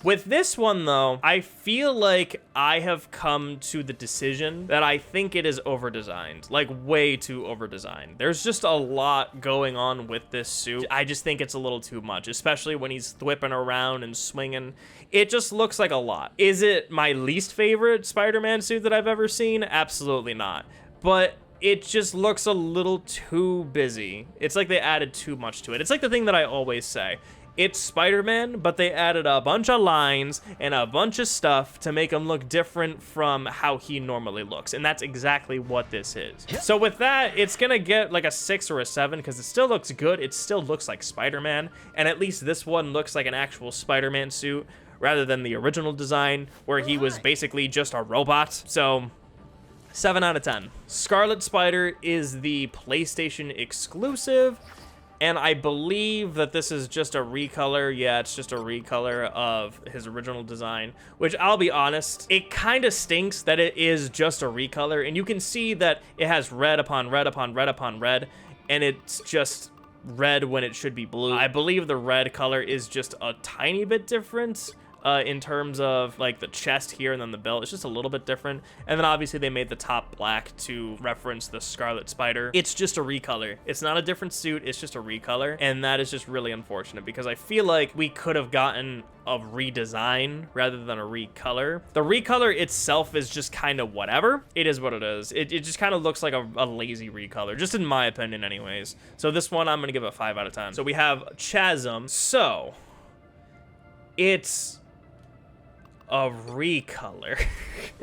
A: With this one, though, I feel like I have come to the decision that I think it is over-designed, like way too over-designed. There's just a lot going on with this suit. I just think it's a little too much, especially when he's whipping around and swinging. It just looks like a lot. Is it my least favorite Spider-Man suit that I've ever seen? Absolutely not. But it just looks a little too busy. It's like they added too much to it. It's like the thing that I always say. It's Spider-Man, but they added a bunch of lines and a bunch of stuff to make him look different from how he normally looks. And that's exactly what this is. So with that, it's gonna get like a 6 or a 7 because it still looks good. It still looks like Spider-Man. And at least this one looks like an actual Spider-Man suit rather than the original design where he was basically just a robot. So 7 out of 10. Scarlet Spider is the PlayStation exclusive. And I believe that this is just a recolor. Yeah, it's just a recolor of his original design, which I'll be honest, it kind of stinks that it is just a recolor. And you can see that it has red upon red upon red upon red, and it's just red when it should be blue. I believe the red color is just a tiny bit different. In terms of like the chest here and then the belt, it's just a little bit different. And then obviously they made the top black to reference the Scarlet Spider. It's just a recolor. It's not a different suit, it's just a recolor. And that is just really unfortunate because I feel like we could have gotten a redesign rather than a recolor. The recolor itself is just kind of whatever. It is what it is. It just kind of looks like a lazy recolor, just in my opinion anyways. So this one I'm gonna give a 5 out of 10. So we have Chasm. So it's a recolor.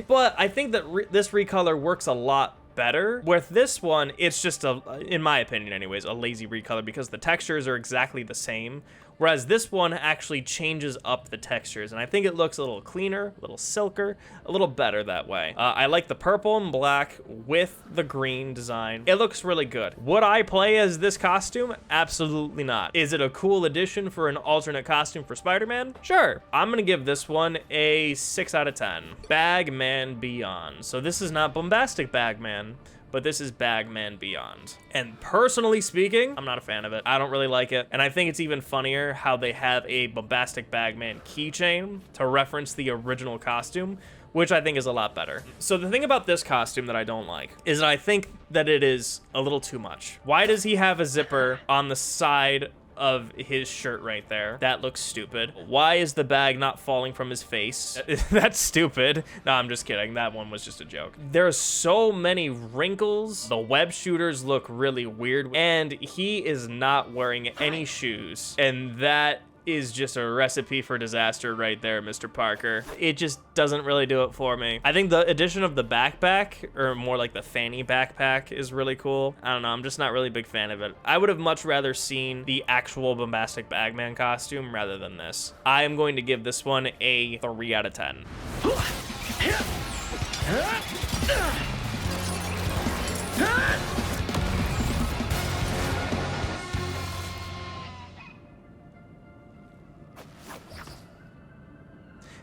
A: But I think that this recolor works a lot better. With this one, it's just in my opinion anyways, a lazy recolor because the textures are exactly the same. Whereas this one actually changes up the textures, and I think it looks a little cleaner, a little silker, a little better that way. I like the purple and black with the green design. It looks really good. Would I play as this costume? Absolutely not. Is it a cool addition for an alternate costume for Spider-Man? Sure. I'm gonna give this one a 6 out of 10. Bagman Beyond. So this is not Bombastic Bagman, but this is Bagman Beyond. And personally speaking, I'm not a fan of it. I don't really like it. And I think it's even funnier how they have a Bombastic Bagman keychain to reference the original costume, which I think is a lot better. So the thing about this costume that I don't like is that I think that it is a little too much. Why does he have a zipper on the side of his shirt right there? That looks stupid. Why is the bag not falling from his face? That's stupid. No, I'm just kidding. That one was just a joke. There's so many wrinkles. The web shooters look really weird, and he is not wearing any shoes, and that is just a recipe for disaster right there, Mr. Parker. It just doesn't really do it for me. I think the addition of the backpack, or more like the fanny backpack, is really cool. I don't know, I'm just not really a big fan of it. I would have much rather seen the actual Bombastic Bagman costume rather than this. I am going to give this one a 3 out of 10.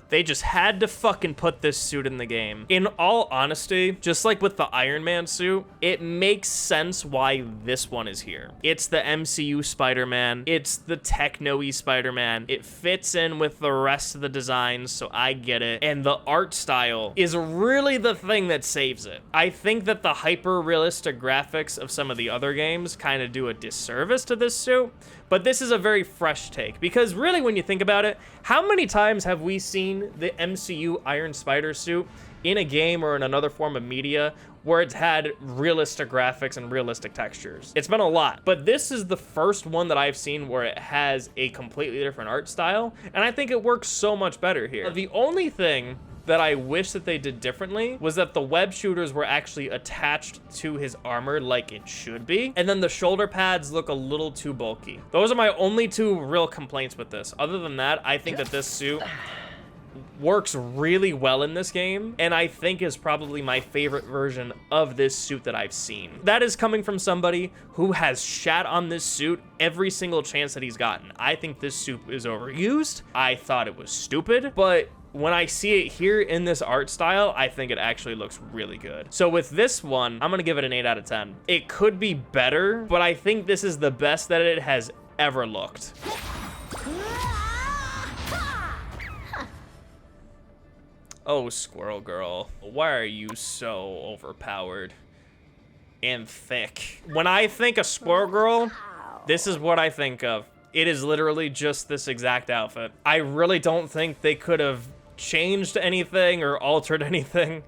A: They just had to fucking put this suit in the game. In all honesty, just like with the Iron Man suit, it makes sense why this one is here. It's the MCU Spider-Man. It's the techno-y Spider-Man. It fits in with the rest of the designs, so I get it. And the art style is really the thing that saves it. I think that the hyper-realistic graphics of some of the other games kind of do a disservice to this suit, but this is a very fresh take, because really when you think about it, how many times have we seen the MCU Iron Spider suit in a game or in another form of media where it's had realistic graphics and realistic textures? It's been a lot, but this is the first one that I've seen where it has a completely different art style, and I think it works so much better here. The only thing that I wish that they did differently was that the web shooters were actually attached to his armor like it should be, and then the shoulder pads look a little too bulky. Those are my only two real complaints with this. Other than that, I think that this suit works really well in this game, and I think is probably my favorite version of this suit that I've seen. That is coming from somebody who has shat on this suit every single chance that he's gotten. I think this suit is overused. I thought it was stupid, but when I see it here in this art style, I think it actually looks really good. So with this one, I'm gonna give it an 8 out of 10. It could be better, but I think this is the best that it has ever looked. Oh, Squirrel Girl, why are you so overpowered and thick? When I think of Squirrel Girl, this is what I think of. It is literally just this exact outfit. I really don't think they could have changed anything or altered anything.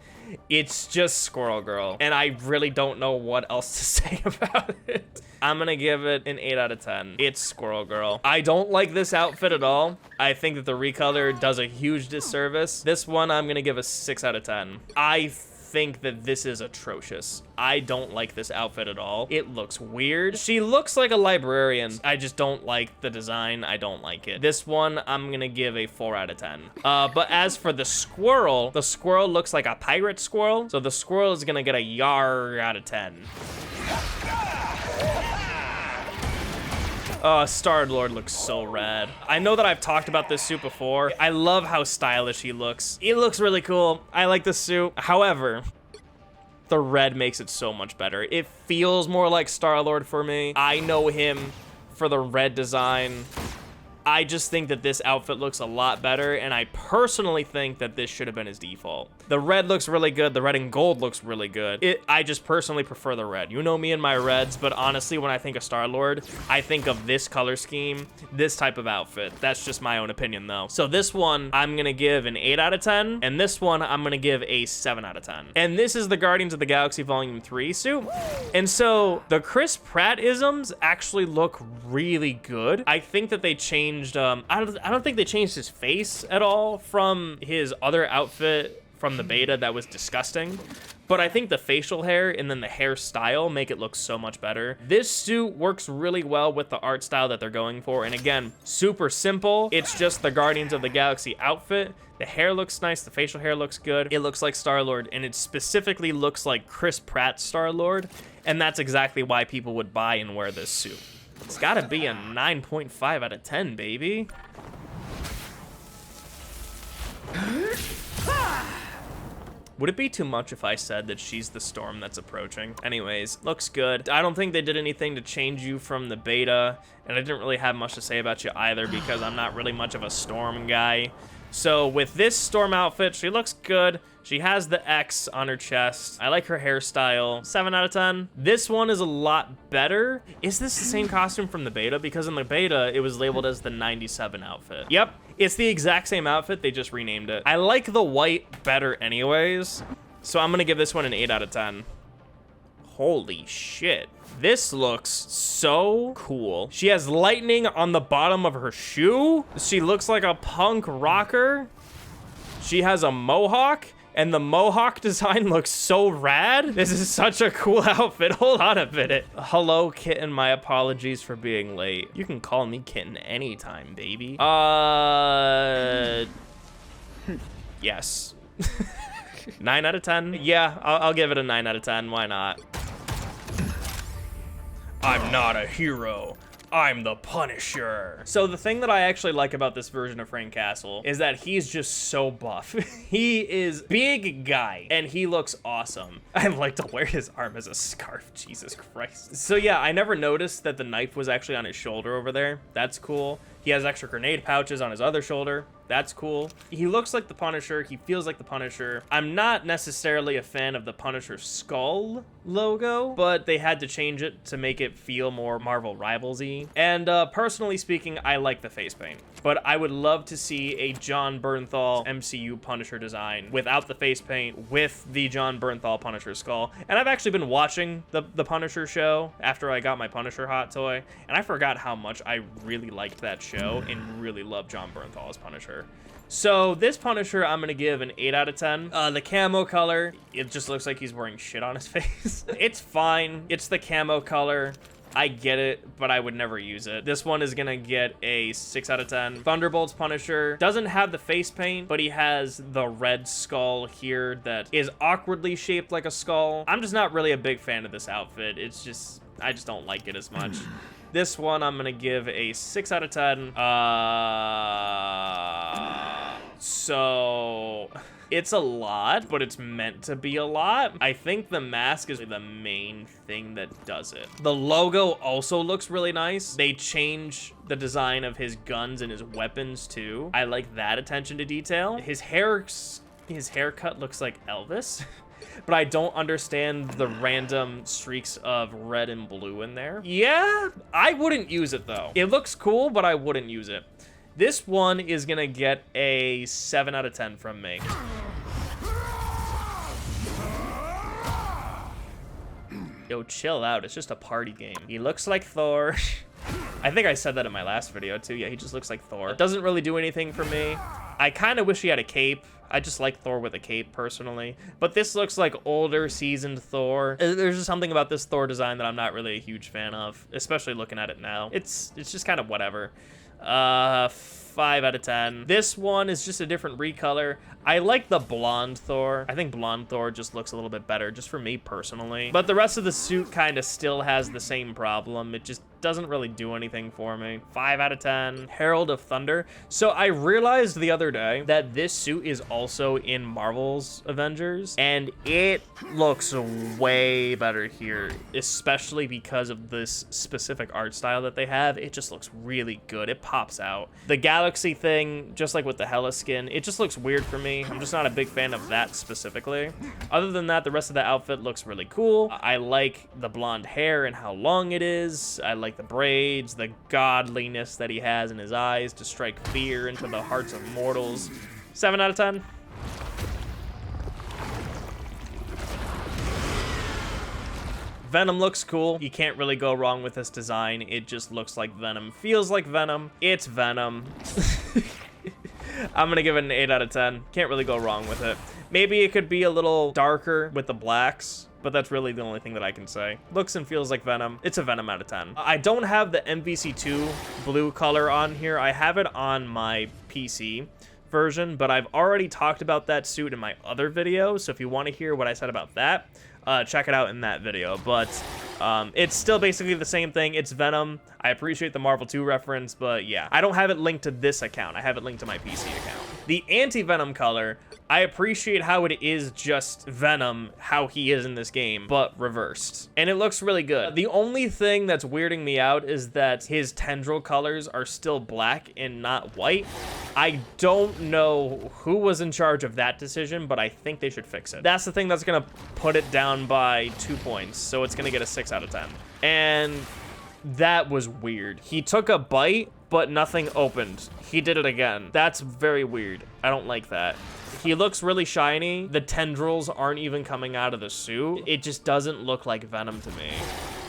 A: It's just Squirrel Girl, and I really don't know what else to say about it. I'm gonna give it an 8 out of 10. It's Squirrel Girl. I don't like this outfit at all. I think that the recolor does a huge disservice. This one, I'm gonna give a 6 out of 10. I think that this is atrocious. I don't like this outfit at all. It looks weird. She looks like a librarian. I just don't like the design. I don't like it. This one, I'm gonna give a 4 out of 10. But as for the squirrel looks like a pirate squirrel. So the squirrel is gonna get a yar out of 10. Star-Lord looks so rad. I know that I've talked about this suit before. I love how stylish he looks. He looks really cool. I like the suit. However, the red makes it so much better. It feels more like Star-Lord for me. I know him for the red design. I just think that this outfit looks a lot better, and I personally think that this should have been his default. The red looks really good. The red and gold looks really good. I just personally prefer the red. You know me and my reds, but honestly, when I think of Star-Lord, I think of this color scheme, this type of outfit. That's just my own opinion, though. So this one, I'm gonna give an 8 out of 10, and this one, I'm gonna give a 7 out of 10. And this is the Guardians of the Galaxy Volume 3 suit. And so the Chris Pratt-isms actually look really good. I think that they changed I don't think they changed his face at all from his other outfit from the beta that was disgusting. But I think the facial hair and then the hairstyle make it look so much better. This suit works really well with the art style that they're going for. And again, super simple. It's just the Guardians of the Galaxy outfit. The hair looks nice. The facial hair looks good. It looks like Star-Lord, and it specifically looks like Chris Pratt's Star-Lord. And that's exactly why people would buy and wear this suit. It's gotta be a 9.5 out of 10, baby. Would it be too much if I said that she's the storm that's approaching? Anyways, looks good. I don't think they did anything to change you from the beta, and I didn't really have much to say about you either because I'm not really much of a storm guy. So with this storm outfit, she looks good. She has the X on her chest. I like her hairstyle. 7 out of 10. This one is a lot better. Is this the same costume from the beta? Because in the beta, it was labeled as the 97 outfit. Yep, it's the exact same outfit. They just renamed it. I like the white better anyways. So I'm gonna give this one an 8 out of 10. Holy shit. This looks so cool. She has lightning on the bottom of her shoe. She looks like a punk rocker. She has a mohawk, and the mohawk design looks so rad. This is such a cool outfit. Hold on a minute. Hello, Kitten. My apologies for being late. You can call me Kitten anytime, baby. Yes. 9 out of 10. Yeah, I'll give it a 9 out of 10. Why not? I'm not a hero. I'm the Punisher. So the thing that I actually like about this version of Frank Castle is that he's just so buff. He is big guy and he looks awesome. I like to wear his arm as a scarf, Jesus Christ. So yeah, I never noticed that the knife was actually on his shoulder over there. That's cool. He has extra grenade pouches on his other shoulder. That's cool. He looks like the Punisher. He feels like the Punisher. I'm not necessarily a fan of the Punisher skull logo, but they had to change it to make it feel more Marvel Rivals-y. And personally speaking, I like the face paint. But I would love to see a John Bernthal MCU Punisher design without the face paint, with the John Bernthal Punisher skull. And I've actually been watching the Punisher show after I got my Punisher hot toy, and I forgot how much I really liked that show and really loved John Bernthal as Punisher. So this Punisher, I'm gonna give an 8 out of 10. The camo color, it just looks like he's wearing shit on his face. It's fine. It's the camo color. I get it, but I would never use it. This one is gonna get a 6 out of 10. Thunderbolt's Punisher doesn't have the face paint, but he has the red skull here that is awkwardly shaped like a skull. I'm just not really a big fan of this outfit. It's just, I just don't like it as much. This one, I'm gonna give a 6 out of 10. So it's a lot, but it's meant to be a lot. I think the mask is the main thing that does it. The logo also looks really nice. They change the design of his guns and his weapons too. I like that attention to detail. His haircut looks like Elvis. But I don't understand the random streaks of red and blue in there. Yeah, I wouldn't use it though. It looks cool, but I wouldn't use it. This one is gonna get a 7 out of 10 from me. Yo, chill out. It's just a party game. He looks like Thor. I think I said that in my last video too. Yeah, he just looks like Thor. It doesn't really do anything for me. I kind of wish he had a cape. I just like Thor with a cape personally. But this looks like older, seasoned Thor. There's just something about this Thor design that I'm not really a huge fan of, especially looking at it now. It's just kind of whatever. 5 out of 10. This one is just a different recolor. I like the blonde Thor. I think blonde Thor just looks a little bit better, just for me personally. But the rest of the suit kind of still has the same problem. It just doesn't really do anything for me. 5 out of 10. Herald of Thunder. So I realized the other day that this suit is also in Marvel's Avengers, and it looks way better here, especially because of this specific art style that they have. It just looks really good. It pops out. The Galaxy thing, just like with the Hela skin, it just looks weird for me. I'm just not a big fan of that specifically. Other than that, the rest of the outfit looks really cool. I like the blonde hair and how long it is. I like the braids, the godliness that he has in his eyes to strike fear into the hearts of mortals. 7 out of 10. Venom looks cool. You can't really go wrong with this design. It just looks like Venom, feels like Venom. It's Venom. I'm gonna give it an 8 out of 10. Can't really go wrong with it. Maybe it could be a little darker with the blacks, but that's really the only thing that I can say. Looks and feels like Venom. It's a Venom out of 10. I don't have the MVC2 blue color on here. I have it on my PC version, but I've already talked about that suit in my other video, so if you want to hear what I said about that, check it out in that video. But it's still basically the same thing. It's Venom. I appreciate the Marvel 2 reference, but yeah, I don't have it linked to this account. I have it linked to my PC account. The Anti-Venom color, I appreciate how it is just Venom, how he is in this game, but reversed. And it looks really good. The only thing that's weirding me out is that his tendril colors are still black and not white. I don't know who was in charge of that decision, but I think they should fix it. That's the thing that's gonna put it down by 2 points, so it's gonna get a 6 out of 10. And that was weird. He took a bite, but nothing opened. He did it again. That's very weird. I don't like that. He looks really shiny. The tendrils aren't even coming out of the suit. It just doesn't look like Venom to me.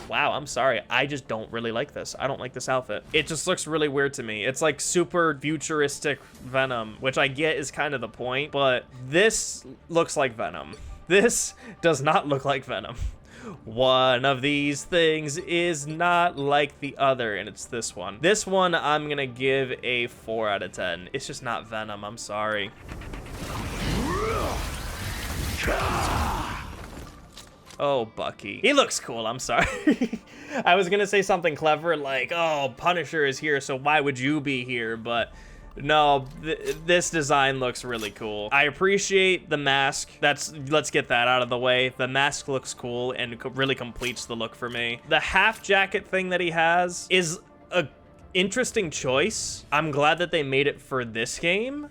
A: Wow, I'm sorry. I just don't really like this. I don't like this outfit. It just looks really weird to me. It's like super futuristic Venom, which I get is kind of the point, but this looks like Venom. This does not look like Venom. One of these things is not like the other, and it's this one. This one, I'm gonna give a 4 out of 10. It's just not Venom. I'm sorry. Oh, Bucky. He looks cool. I'm sorry. I was gonna say something clever like, oh, Punisher is here, so why would you be here? But no, this design looks really cool. I appreciate the mask. Let's get that out of the way. The mask looks cool and really completes the look for me. The half jacket thing that he has is a interesting choice. I'm glad that they made it for this game.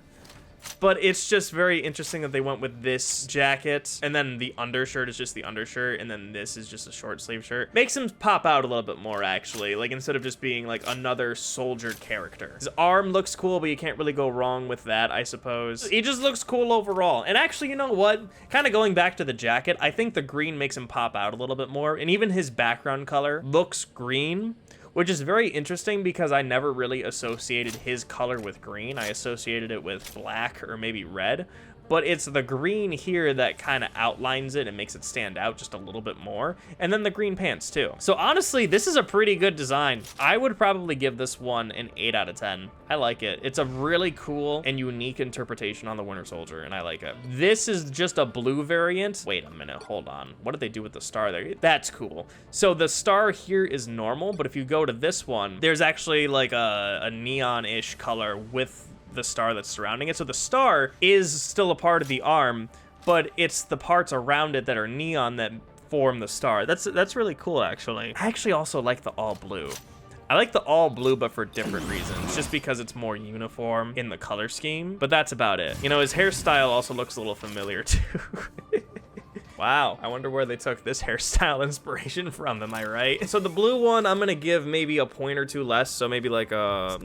A: But it's just very interesting that they went with this jacket, and then the undershirt is just the undershirt, and then this is just a short sleeve shirt. Makes him pop out a little bit more, actually, like instead of just being like another soldier character. His arm looks cool, but you can't really go wrong with that, I suppose. He just looks cool overall. And actually, you know what? Kind of going back to the jacket, I think the green makes him pop out a little bit more, and even his background color looks green, which is very interesting because I never really associated his color with green. I associated it with black or maybe red, but it's the green here that kind of outlines it and makes it stand out just a little bit more. And then the green pants too. So honestly, this is a pretty good design. I would probably give this one an 8 out of 10. I like it. It's a really cool and unique interpretation on the Winter Soldier, and I like it. This is just a blue variant. Wait a minute, hold on. What did they do with the star there? That's cool. So the star here is normal, but if you go to this one, there's actually like a neon-ish color with the star that's surrounding it. So the star is still a part of the arm, but it's the parts around it that are neon that form the star. That's really cool, actually. I actually also like the all blue. I like the all blue, but for different reasons, just because it's more uniform in the color scheme, but that's about it. You know, his hairstyle also looks a little familiar too. Wow, I wonder where they took this hairstyle inspiration from, am I right? So the blue one, I'm gonna give maybe a point or two less, so maybe like a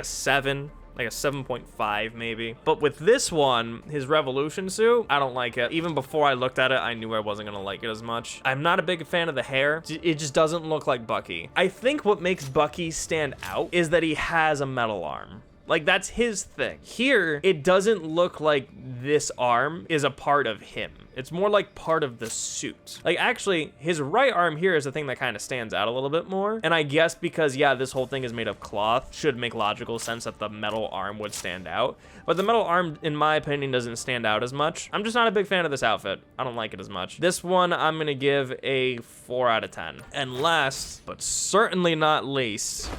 A: 7. like a 7.5 maybe. But with this one, his Revolution suit, I don't like it. Even before I looked at it, I knew I wasn't gonna like it as much. I'm not a big fan of the hair. It just doesn't look like Bucky. I think what makes Bucky stand out is that he has a metal arm. Like, that's his thing. Here, it doesn't look like this arm is a part of him. It's more like part of the suit. Like, actually, his right arm here is the thing that kind of stands out a little bit more. And I guess because, yeah, this whole thing is made of cloth, should make logical sense that the metal arm would stand out. But the metal arm, in my opinion, doesn't stand out as much. I'm just not a big fan of this outfit. I don't like it as much. This one, I'm gonna give a 4 out of 10. And last, but certainly not least,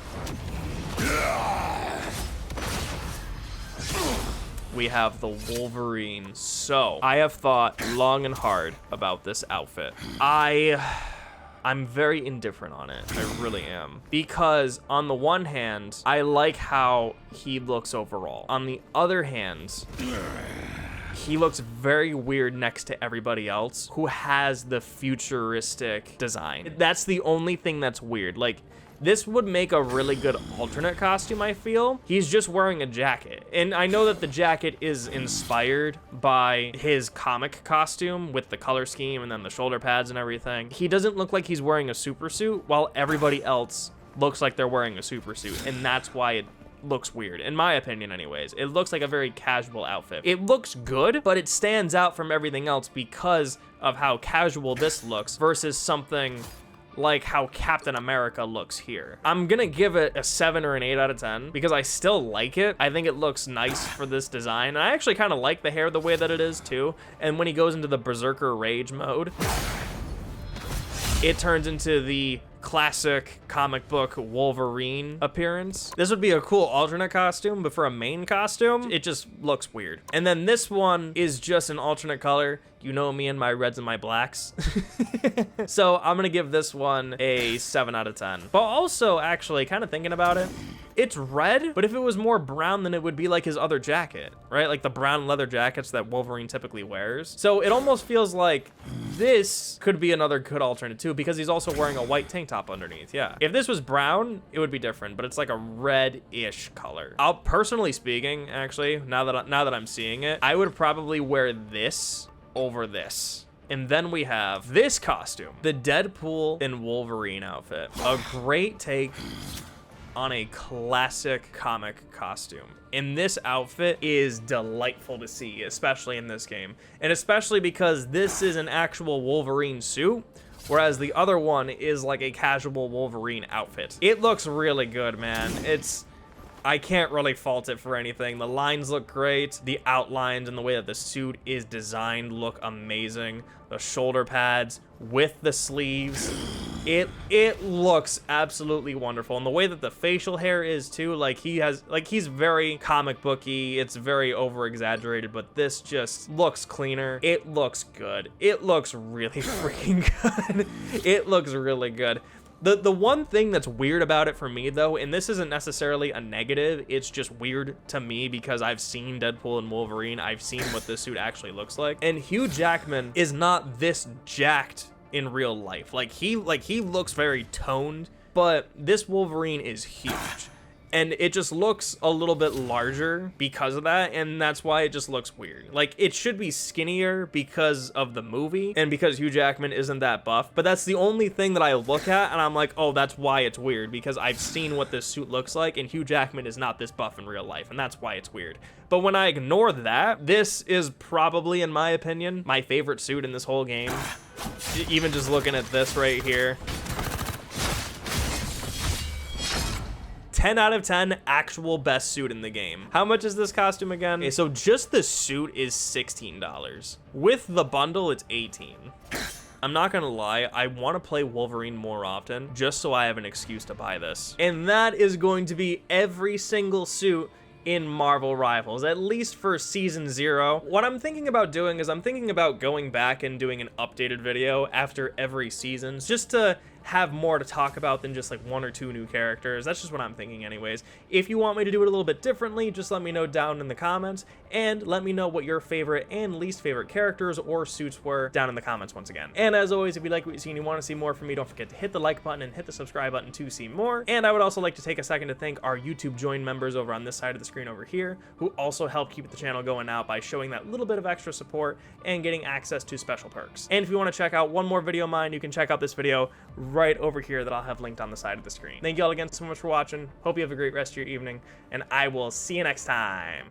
A: we have the Wolverine. So I have thought long and hard about this outfit. I'm very indifferent on it. I really am. Because on the one hand, I like how he looks overall. On the other hand, he looks very weird next to everybody else who has the futuristic design. That's the only thing that's weird. Like, this would make a really good alternate costume, I feel. He's just wearing a jacket. And I know that the jacket is inspired by his comic costume with the color scheme and then the shoulder pads and everything. He doesn't look like he's wearing a super suit while everybody else looks like they're wearing a super suit. And that's why it looks weird, in my opinion anyways. It looks like a very casual outfit. It looks good, but it stands out from everything else because of how casual this looks versus something like how Captain America looks here. I'm gonna give it a 7 or an 8 out of 10 because I still like it. I think it looks nice for this design. And I actually kind of like the hair the way that it is too. And when he goes into the Berserker Rage mode, it turns into the classic comic book Wolverine appearance. This would be a cool alternate costume, but for a main costume, it just looks weird. And then this one is just an alternate color. You know me and my reds and my blacks. So I'm gonna give this one a 7 out of 10. But also, actually, kind of thinking about it, it's red, but if it was more brown, then it would be like his other jacket, right? Like the brown leather jackets that Wolverine typically wears. So it almost feels like this could be another good alternate too, because he's also wearing a white tank top underneath. Yeah. If this was brown, it would be different, but it's like a red-ish color. Personally speaking, actually, now that I'm seeing it, I would probably wear this over this. And then we have this costume, the Deadpool and Wolverine outfit. A great take on a classic comic costume. And this outfit is delightful to see, especially in this game. And especially because this is an actual Wolverine suit, whereas the other one is like a casual Wolverine outfit. It looks really good, man. I can't really fault it for anything. The lines look great. The outlines and the way that the suit is designed look amazing. The shoulder pads with the sleeves, it looks absolutely wonderful. And the way that the facial hair is too, like he's very comic booky. It's very over exaggerated, but this just looks cleaner. It looks good. It looks really freaking good. It looks really good. The one thing that's weird about it for me, though, and this isn't necessarily a negative, it's just weird to me because I've seen Deadpool and Wolverine. I've seen what this suit actually looks like. And Hugh Jackman is not this jacked in real life. Like he looks very toned, but this Wolverine is huge. And it just looks a little bit larger because of that, and that's why it just looks weird. Like, it should be skinnier because of the movie, and because Hugh Jackman isn't that buff, but that's the only thing that I look at, and I'm like, oh, that's why it's weird, because I've seen what this suit looks like, and Hugh Jackman is not this buff in real life, and that's why it's weird. But when I ignore that, this is probably, in my opinion, my favorite suit in this whole game. Even just looking at this right here. 10 out of 10 actual best suit in the game. How much is this costume again? Okay, so just the suit is $16. With the bundle, it's $18. I'm not gonna lie, I want to play Wolverine more often just so I have an excuse to buy this. And that is going to be every single suit in Marvel Rivals, at least for Season 0. What I'm thinking about doing is I'm thinking about going back and doing an updated video after every season, just to have more to talk about than just like 1 or 2 new characters. That's just what I'm thinking anyways. If you want me to do it a little bit differently, just let me know down in the comments, and let me know what your favorite and least favorite characters or suits were down in the comments once again. And as always, if you like what you see and you want to see more from me, don't forget to hit the like button and hit the subscribe button to see more. And I would also like to take a second to thank our YouTube join members over on this side of the screen over here, who also help keep the channel going out by showing that little bit of extra support and getting access to special perks. And if you want to check out one more video of mine, you can check out this video right over here that I'll have linked on the side of the screen. Thank you all again so much for watching. Hope you have a great rest of your evening, and I will see you next time.